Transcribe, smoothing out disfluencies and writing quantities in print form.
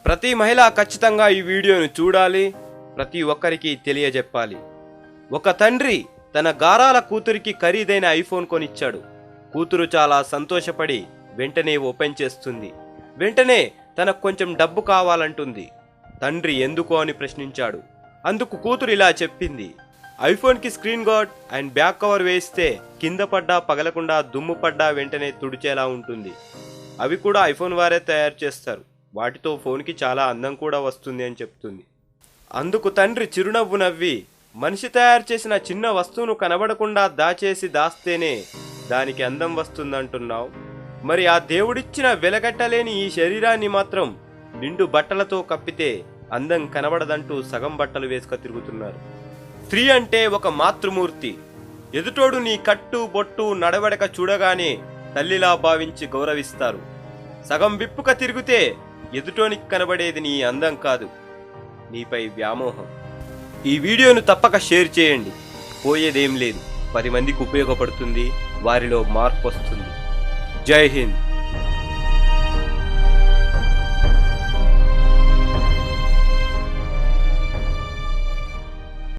ప్రతి మహిళ ఖచ్చితంగా ఈ వీడియోను చూడాలి, ప్రతి ఒక్కరికి తెలియజెప్పాలి. ఒక తండ్రి తన గారాల కూతురికి ఖరీదైన ఐఫోన్ కొనిచ్చాడు. కూతురు చాలా సంతోషపడి వెంటనే ఓపెన్ చేస్తుంది. వెంటనే తనకు కొంచెం డబ్బు కావాలంటుంది. తండ్రి ఎందుకు అని ప్రశ్నించాడు. అందుకు కూతురు ఇలా చెప్పింది, ఐఫోన్కి screen guard and back cover వేస్తే కింద పడ్డా పగలకుండా దుమ్ము పడ్డా వెంటనే తుడిచేలా ఉంటుంది. అవి కూడా ఐఫోన్ వారే తయారు చేస్తారు. వాటితో ఫోన్కి చాలా అందం కూడా వస్తుంది అని చెప్తుంది. అందుకు తండ్రి చిరునవ్వు నవ్వి, మనిషి తయారు చేసిన చిన్న వస్తువును కనబడకుండా దాస్తేనే దానికి అందం వస్తుందంటున్నావు. మరి ఆ దేవుడిచ్చిన వెలగట్టలేని ఈ శరీరాన్ని మాత్రం నిండు బట్టలతో కప్పితే అందం కనబడదంటూ సగం బట్టలు వేసుక తిరుగుతున్నారు. స్త్రీ అంటే ఒక మాతృమూర్తి. ఎదుటోడు నీ కట్టు బొట్టు నడవడక చూడగానే తల్లిలా భావించి గౌరవిస్తారు. సగం విప్పుక తిరిగితే ఎదుటోనికి కనబడేది నీ అందం కాదు, నీపై వ్యామోహం. ఈ వీడియోను తప్పక షేర్ చేయండి. పోయేదేం లేదు, 10 మందికి ఉపయోగపడుతుంది, వారిలో మార్పు వస్తుంది. జై హింద్.